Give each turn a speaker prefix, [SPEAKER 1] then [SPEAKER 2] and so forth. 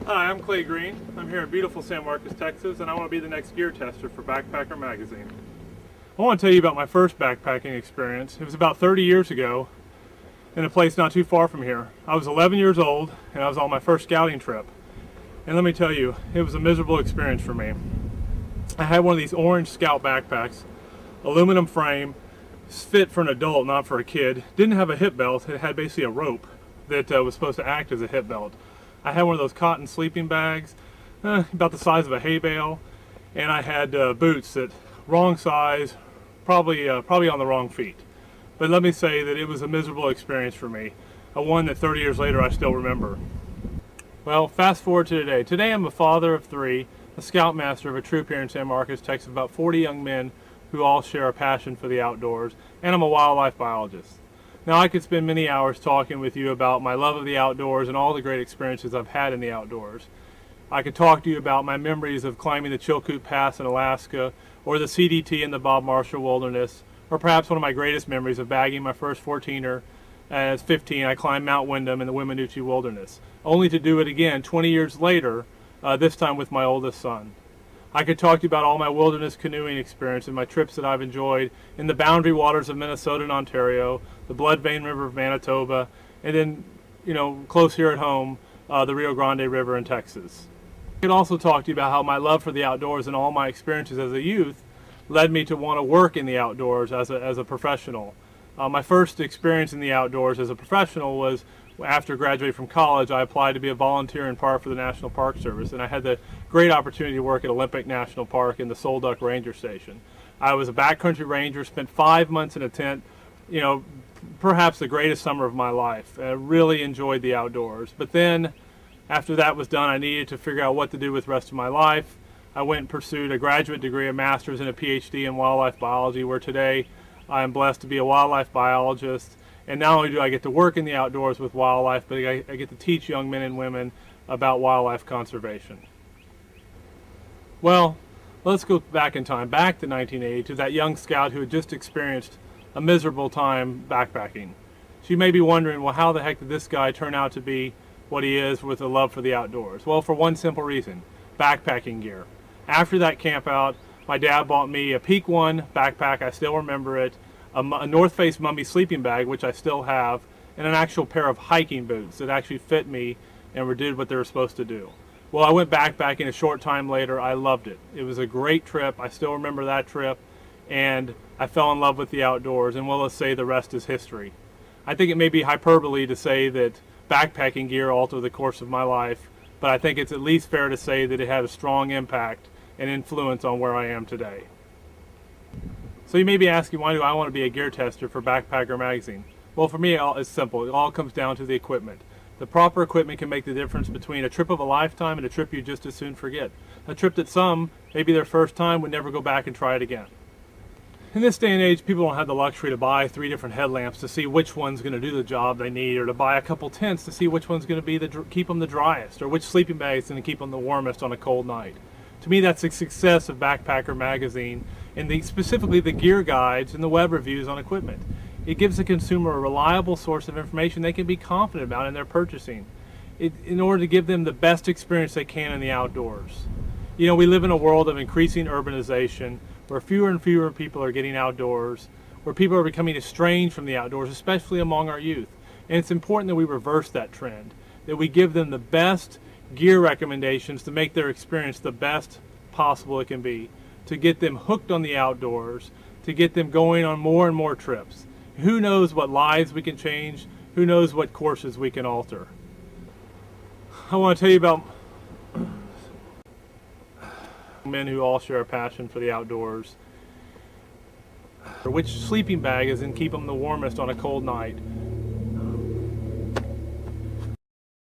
[SPEAKER 1] Hi, I'm Clay Green. I'm here in beautiful San Marcos, Texas, and I want to be the next gear tester for Backpacker Magazine. I want to tell you about my first backpacking experience. It was about 30 years ago in a place not too far from here. I was 11 years old and I was on my first scouting trip. And let me tell you, it was a miserable experience for me. I had one of these orange Scout backpacks, aluminum frame, fit for an adult, not for a kid. Didn't have a hip belt. It had basically a rope that was supposed to act as a hip belt. I had one of those cotton sleeping bags, about the size of a hay bale, and I had boots that wrong size, probably on the wrong feet. But let me say that it was a miserable experience for me, a one that 30 years later I still remember. Well, fast forward to today. Today I'm a father of three, a scoutmaster of a troop here in San Marcos, Texas, about 40 young men who all share a passion for the outdoors, and I'm a wildlife biologist. Now, I could spend many hours talking with you about my love of the outdoors and all the great experiences I've had in the outdoors. I could talk to you about my memories of climbing the Chilkoot Pass in Alaska, or the CDT in the Bob Marshall Wilderness, or perhaps one of my greatest memories of bagging my first 14er. As 15, I climbed Mount Wyndham in the Weminuche Wilderness, only to do it again 20 years later, this time with my oldest son. I could talk to you about all my wilderness canoeing experience and my trips that I've enjoyed in the boundary waters of Minnesota and Ontario, the Blood Vein River of Manitoba, and then, close here at home, the Rio Grande River in Texas. I could also talk to you about how my love for the outdoors and all my experiences as a youth led me to want to work in the outdoors as a professional. My first experience in the outdoors as a professional was after graduating from college. I applied to be a volunteer in part for the National Park Service, and I had the great opportunity to work at Olympic National Park in the Solduck Ranger Station. I was a backcountry ranger, spent 5 months in a tent, perhaps the greatest summer of my life. I really enjoyed the outdoors. But then, after that was done, I needed to figure out what to do with the rest of my life. I went and pursued a graduate degree, a master's, and a PhD in wildlife biology, where today I am blessed to be a wildlife biologist. And not only do I get to work in the outdoors with wildlife, but I get to teach young men and women about wildlife conservation. Well, let's go back in time, back to 1980, to that young scout who had just experienced a miserable time backpacking. So you may be wondering, well, how the heck did this guy turn out to be what he is with a love for the outdoors? Well, for one simple reason: backpacking gear. After that camp out, my dad bought me a Peak One backpack, I still remember it, a North Face Mummy sleeping bag, which I still have, and an actual pair of hiking boots that actually fit me and did what they were supposed to do. Well, I went backpacking a short time later. I loved it. It was a great trip. I still remember that trip, and I fell in love with the outdoors, and well, let's say the rest is history. I think it may be hyperbole to say that backpacking gear altered the course of my life, but I think it's at least fair to say that it had a strong impact and influence on where I am today. So you may be asking, why do I want to be a gear tester for Backpacker Magazine? Well, for me, it's simple. It all comes down to the equipment. The proper equipment can make the difference between a trip of a lifetime and a trip you just as soon forget. A trip that some, maybe their first time, would never go back and try it again. In this day and age, people don't have the luxury to buy 3 different headlamps to see which one's going to do the job they need, or to buy a couple tents to see which one's going to be keep them the driest, or which sleeping bag is going to keep them the warmest on a cold night. To me, that's the success of Backpacker Magazine, and specifically the gear guides and the web reviews on equipment. It gives the consumer a reliable source of information they can be confident about in their purchasing, in order to give them the best experience they can in the outdoors. We live in a world of increasing urbanization, where fewer and fewer people are getting outdoors, where people are becoming estranged from the outdoors, especially among our youth. And it's important that we reverse that trend, that we give them the best gear recommendations to make their experience the best possible it can be, to get them hooked on the outdoors, to get them going on more and more trips. Who knows what lives we can change? Who knows what courses we can alter? I want to tell you about men who all share a passion for the outdoors. Which sleeping bag is going to keep them the warmest on a cold night?